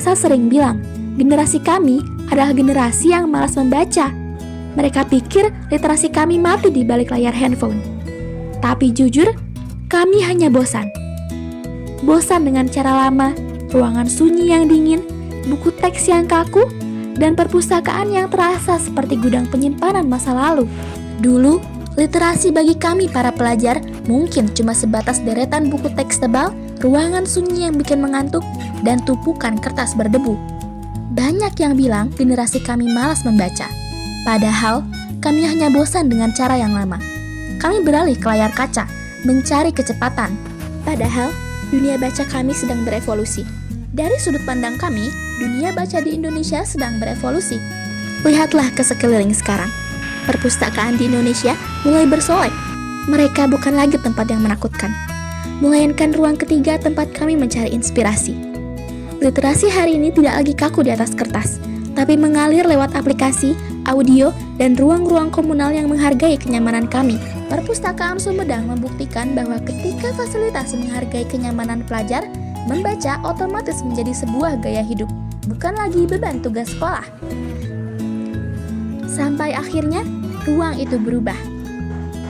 massa sering bilang, generasi kami adalah generasi yang malas membaca. Mereka pikir literasi kami mati di balik layar handphone. Tapi jujur, kami hanya bosan. Bosan dengan cara lama, ruangan sunyi yang dingin, buku teks yang kaku, dan perpustakaan yang terasa seperti gudang penyimpanan masa lalu. Dulu, literasi bagi kami para pelajar mungkin cuma sebatas deretan buku teks tebal, ruangan sunyi yang bikin mengantuk, dan tumpukan kertas berdebu. Banyak yang bilang generasi kami malas membaca. Padahal, kami hanya bosan dengan cara yang lama. Kami beralih ke layar kaca, mencari kecepatan. Padahal, dunia baca kami sedang berevolusi. Dari sudut pandang kami, dunia baca di Indonesia sedang berevolusi. Lihatlah ke sekeliling sekarang. Perpustakaan di Indonesia mulai bersolek. Mereka bukan lagi tempat yang menakutkan, melainkan ruang ketiga tempat kami mencari inspirasi. Literasi hari ini tidak lagi kaku di atas kertas, tapi mengalir lewat aplikasi, audio, dan ruang-ruang komunal yang menghargai kenyamanan kami. Perpustakaan Sumedang membuktikan bahwa ketika fasilitas menghargai kenyamanan pelajar, membaca otomatis menjadi sebuah gaya hidup, bukan lagi beban tugas sekolah. Sampai akhirnya, ruang itu berubah.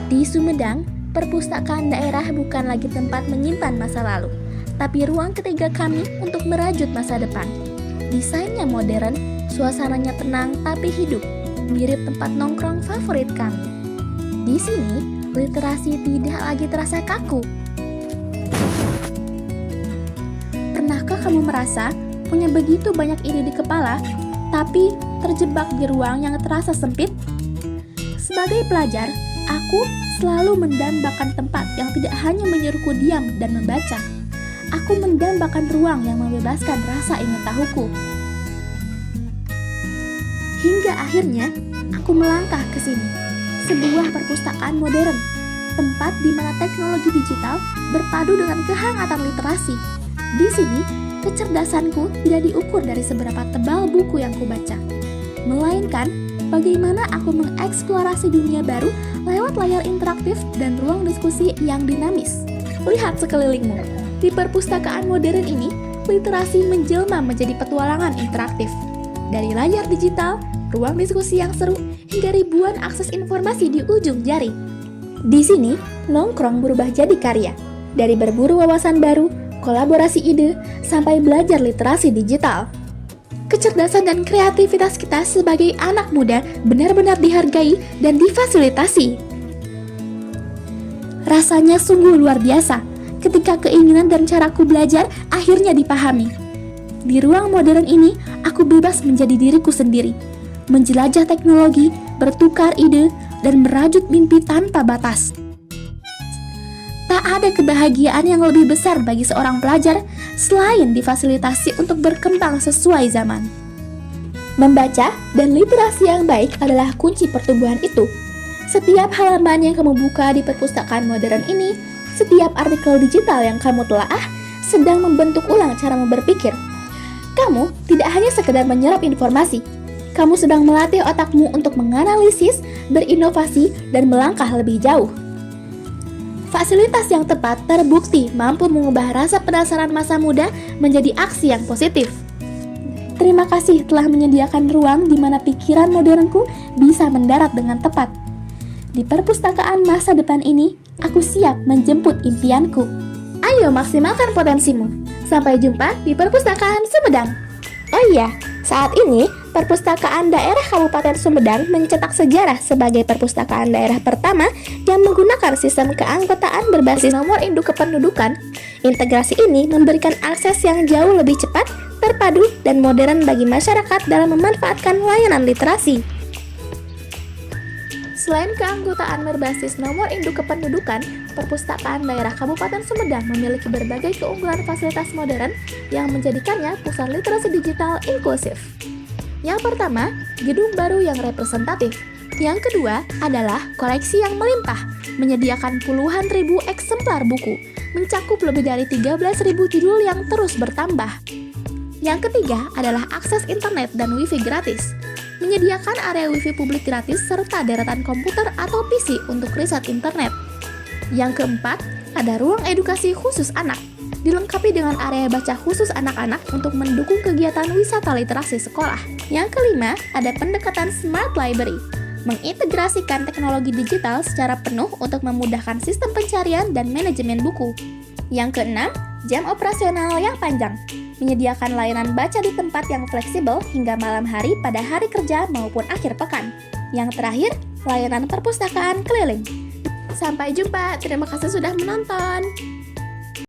Di Sumedang, perpustakaan daerah bukan lagi tempat menyimpan masa lalu, tapi ruang ketiga kami untuk merajut masa depan. Desainnya modern, suasananya tenang tapi hidup, mirip tempat nongkrong favorit kami. Di sini, literasi tidak lagi terasa kaku. Pernahkah kamu merasa punya begitu banyak ide di kepala, tapi terjebak di ruang yang terasa sempit? Sebagai pelajar, aku selalu mendambakan tempat yang tidak hanya menyuruhku diam dan membaca. Aku mendambakan ruang yang membebaskan rasa ingin tahuku. Hingga akhirnya, aku melangkah ke sini, sebuah perpustakaan modern, tempat di mana teknologi digital berpadu dengan kehangatan literasi. Di sini, kecerdasanku tidak diukur dari seberapa tebal buku yang kubaca, melainkan bagaimana aku mengeksplorasi dunia baru lewat layar interaktif dan ruang diskusi yang dinamis. Lihat sekelilingmu, di perpustakaan modern ini, literasi menjelma menjadi petualangan interaktif. Dari layar digital, ruang diskusi yang seru, hingga ribuan akses informasi di ujung jari. Di sini, nongkrong berubah jadi karya. Dari berburu wawasan baru, kolaborasi ide, sampai belajar literasi digital. Kecerdasan dan kreativitas kita sebagai anak muda benar-benar dihargai dan difasilitasi. Rasanya sungguh luar biasa ketika keinginan dan caraku belajar akhirnya dipahami. Di ruang modern ini, aku bebas menjadi diriku sendiri, menjelajah teknologi, bertukar ide, dan merajut mimpi tanpa batas. Tak ada kebahagiaan yang lebih besar bagi seorang pelajar selain difasilitasi untuk berkembang sesuai zaman. Membaca dan literasi yang baik adalah kunci pertumbuhan itu. Setiap halaman yang kamu buka di perpustakaan modern ini, setiap artikel digital yang kamu telaah, sedang membentuk ulang caramu berpikir. Kamu tidak hanya sekedar menyerap informasi, kamu sedang melatih otakmu untuk menganalisis, berinovasi, dan melangkah lebih jauh. Fasilitas yang tepat terbukti mampu mengubah rasa penasaran masa muda menjadi aksi yang positif. Terima kasih telah menyediakan ruang di mana pikiran modernku bisa mendarat dengan tepat. Di perpustakaan masa depan ini, aku siap menjemput impianku. Ayo maksimalkan potensimu. Sampai jumpa di perpustakaan Sumedang. Oh iya, saat ini Perpustakaan Daerah Kabupaten Sumedang mencetak sejarah sebagai perpustakaan daerah pertama yang menggunakan sistem keanggotaan berbasis nomor induk kependudukan. Integrasi ini memberikan akses yang jauh lebih cepat, terpadu, dan modern bagi masyarakat dalam memanfaatkan layanan literasi. Selain keanggotaan berbasis nomor induk kependudukan, Perpustakaan Daerah Kabupaten Sumedang memiliki berbagai keunggulan fasilitas modern yang menjadikannya pusat literasi digital inklusif. Yang pertama, gedung baru yang representatif. Yang kedua adalah koleksi yang melimpah, menyediakan puluhan ribu eksemplar buku, mencakup lebih dari 13.000 judul yang terus bertambah. Yang ketiga adalah akses internet dan wifi gratis, menyediakan area wifi publik gratis serta deretan komputer atau PC untuk riset internet. Yang keempat, ada ruang edukasi khusus anak, dilengkapi dengan area baca khusus anak-anak untuk mendukung kegiatan wisata literasi sekolah. Yang kelima, ada pendekatan Smart Library, mengintegrasikan teknologi digital secara penuh untuk memudahkan sistem pencarian dan manajemen buku. Yang keenam, jam operasional yang panjang, menyediakan layanan baca di tempat yang fleksibel hingga malam hari pada hari kerja maupun akhir pekan. Yang terakhir, layanan perpustakaan keliling. Sampai jumpa, terima kasih sudah menonton.